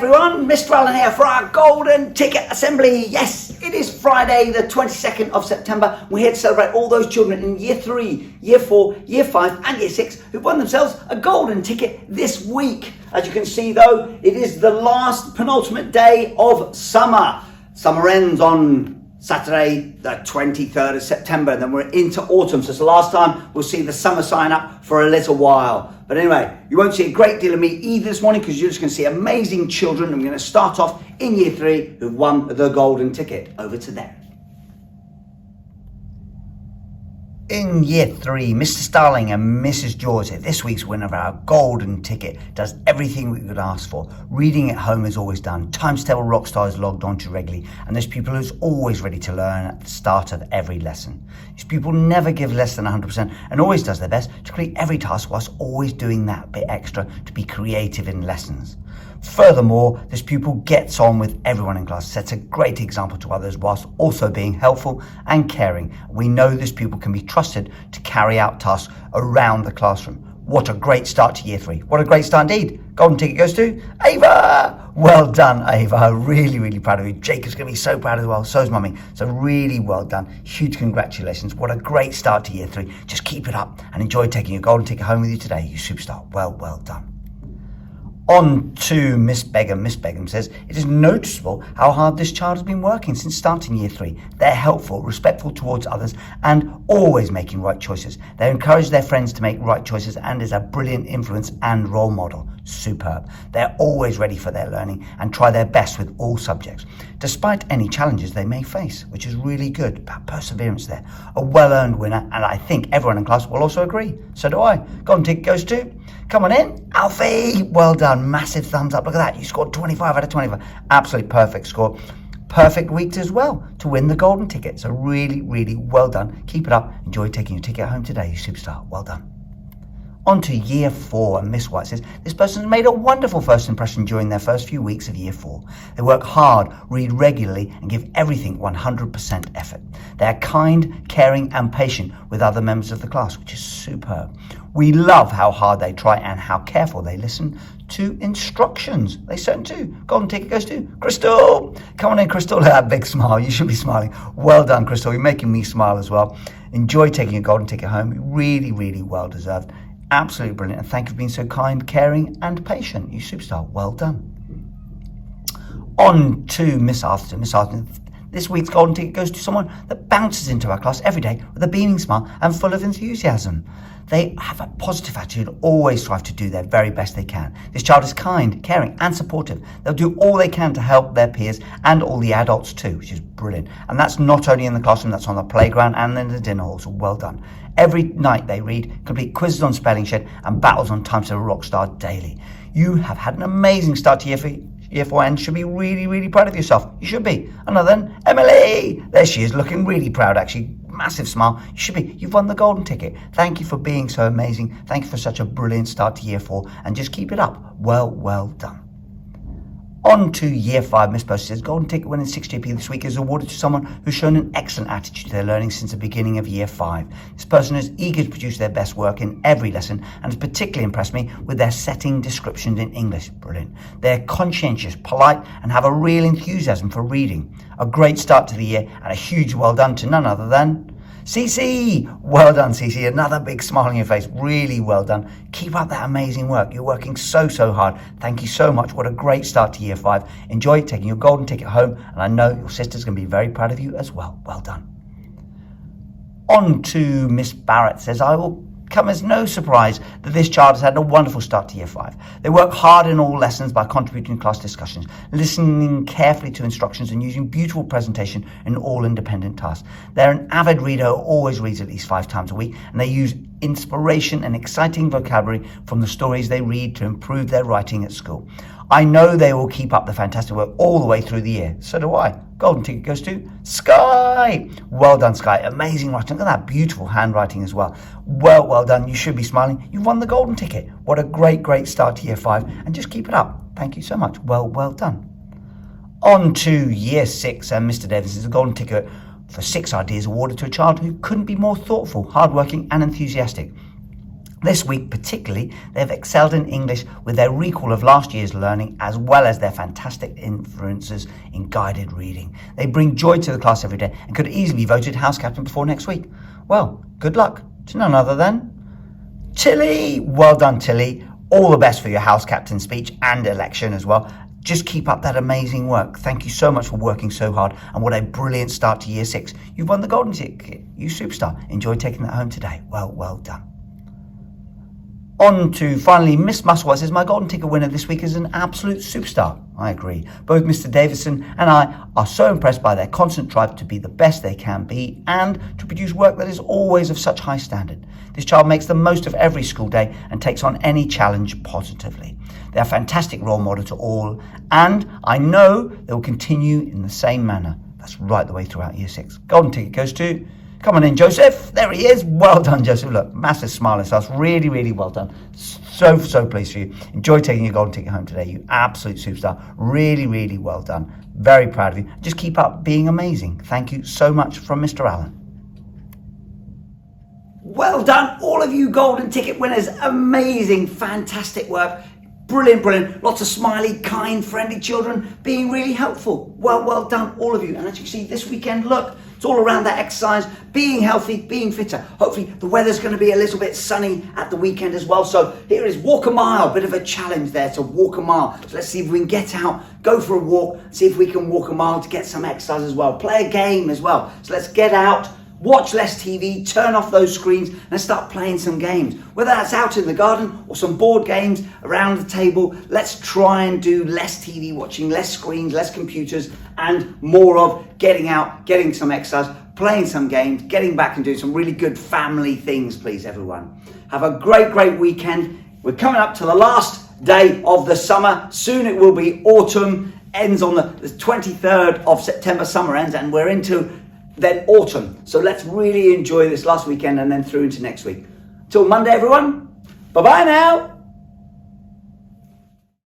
everyone, Mr. Allen here for our Golden Ticket Assembly. Yes, it is Friday the 22nd of September. We're here to celebrate all those children in Year 3, Year 4, Year 5 and Year 6 who won themselves a Golden Ticket this week. As you can see though, it is the last penultimate day of summer. Summer ends on Saturday the 23rd of September, and then we're into autumn, so it's the last time we'll see the summer sign up for a little while. But anyway, you won't see a great deal of me either this morning because you're just going to see amazing children. I'm going to start off in Year 3 who've won the Golden Ticket. Over to them. In Year 3, Mr. Starling and Mrs. George, this week's winner of our Golden Ticket, does everything we could ask for. Reading at home is always done. Times Table Rockstar is logged onto regularly, and this pupil is always ready to learn at the start of every lesson. This pupil never gives less than 100% and always does their best to complete every task whilst always doing that bit extra to be creative in lessons. Furthermore, this pupil gets on with everyone in class, sets a great example to others whilst also being helpful and caring. We know this pupil can be trusted to carry out tasks around the classroom. What a great start to Year 3. What a great start indeed. Golden Ticket goes to Ava. Well done, Ava. Really proud of you. Jacob's going to be so proud as well. So is Mummy. So really well done. Huge congratulations. What a great start to Year 3. Just keep it up and enjoy taking your Golden Ticket home with you today, you superstar. Well done. On to Miss Begum. Miss Begum says, it is noticeable how hard this child has been working since starting Year 3. They're helpful, respectful towards others, and always making right choices. They encourage their friends to make right choices and is a brilliant influence and role model. Superb. They're always ready for their learning and try their best with all subjects, despite any challenges they may face, which is really good. About perseverance there. A well-earned winner, and I think everyone in class will also agree. So do I. Golden Ticket goes to, come on in, Alfie. Well done. Massive thumbs up. Look at that. You scored 25 out of 25. Absolutely perfect score. Perfect week as well to win the Golden Ticket. So really well done. Keep it up. Enjoy taking your ticket home today, you superstar. Well done. On to Year 4, and Miss White says, this person has made a wonderful first impression during their first few weeks of Year 4. They work hard, read regularly, and give everything 100% effort. They are kind, caring, and patient with other members of the class, which is superb. We love how hard they try and how careful they listen to instructions. They certainly do. Golden Ticket goes to Crystal. Come on in, Crystal. Look at that big smile. You should be smiling. Well done, Crystal. You're making me smile as well. Enjoy taking your Golden Ticket home. Really well deserved. Absolutely brilliant, and thank you for being so kind, caring, and patient. You superstar. Well done. On to Miss Arthur. Miss Arthur, this week's Golden Ticket goes to someone that bounces into our class every day with a beaming smile and full of enthusiasm. They have a positive attitude, always strive to do their very best they can. This child is kind, caring, and supportive. They'll do all they can to help their peers and all the adults too, which is brilliant. And that's not only in the classroom, that's on the playground and in the dinner hall, so well done. Every night they read, complete quizzes on Spelling Shed, and battles on Times Table Rockstar daily. You have had an amazing start to Year 4 and should be really proud of yourself. You should be. Another than Emily. There she is, looking really proud actually. Massive smile. You should be. You've won the Golden Ticket. Thank you for being so amazing. Thank you for such a brilliant start to Year 4, and just keep it up. Well done. On to Year 5, Miss Percy says, Golden Ticket winning 60p this week is awarded to someone who's shown an excellent attitude to their learning since the beginning of Year 5. This person is eager to produce their best work in every lesson and has particularly impressed me with their setting descriptions in English. Brilliant. They're conscientious, polite, and have a real enthusiasm for reading. A great start to the year, and a huge well done to none other than Cece. Well done, Cece. Another big smile on your face. Really well done. Keep up that amazing work. You're working so hard. Thank you so much. What a great start to Year 5. Enjoy taking your Golden Ticket home, and I know your sister's going to be very proud of you as well. Well done. On to Miss Barrett says, I will come as no surprise that this child has had a wonderful start to Year 5. They work hard in all lessons by contributing to class discussions, listening carefully to instructions and using beautiful presentation in all independent tasks. They're an avid reader who always reads at least 5 times a week, and they use inspiration and exciting vocabulary from the stories they read to improve their writing at school. I know they will keep up the fantastic work all the way through the year. So do I. Golden Ticket goes to Sky. Well done, Sky. Amazing writing. Look at that beautiful handwriting as well. Well done. You should be smiling. You've won the Golden Ticket. What a great start to Year 5. And just keep it up. Thank you so much. Well done. On to Year 6. And Mr. Davis is a Golden Ticket for 6 ideas awarded to a child who couldn't be more thoughtful, hardworking, and enthusiastic. This week particularly, they've excelled in English with their recall of last year's learning as well as their fantastic influences in guided reading. They bring joy to the class every day and could easily be voted house captain before next week. Well, good luck to none other than Tilly. Well done, Tilly. All the best for your house captain speech and election as well. Just keep up that amazing work. Thank you so much for working so hard, and what a brilliant start to year 6. You've won the golden ticket. You superstar. Enjoy taking that home today. Well done. On to finally Miss Musselwhite says, my golden ticket winner this week is an absolute superstar. I agree. Both Mr. Davison and I are so impressed by their constant drive to be the best they can be and to produce work that is always of such high standard. This child makes the most of every school day and takes on any challenge positively. They are a fantastic role model to all, and I know they will continue in the same manner. That's right the way throughout year 6. Golden ticket goes to, come on in, Joseph. There he is. Well done, Joseph. Look, massive smile at us. Really well done. So pleased for you. Enjoy taking your golden ticket home today. You absolute superstar. Really well done. Very proud of you. Just keep up being amazing. Thank you so much from Mr. Allen. Well done, all of you golden ticket winners. Amazing, fantastic work. Brilliant. Lots of smiley, kind, friendly children being really helpful. Well done, all of you. And as you can see this weekend, look, it's all around that exercise, being healthy, being fitter. Hopefully the weather's going to be a little bit sunny at the weekend as well. So here is walk a mile, bit of a challenge there to walk a mile. So let's see if we can get out, go for a walk, see if we can walk a mile to get some exercise as well. Play a game as well. So let's get out, watch less TV, turn off those screens and start playing some games. Whether that's out in the garden or some board games around the table, let's try and do less TV watching, less screens, less computers, and more of getting out, getting some exercise, playing some games, getting back and doing some really good family things, please, everyone. Have a great weekend. We're coming up to the last day of the summer. Soon it will be autumn, ends on the 23rd of September, summer ends, and we're into then autumn. So let's really enjoy this last weekend and then through into next week. Till Monday, everyone. Bye-bye now.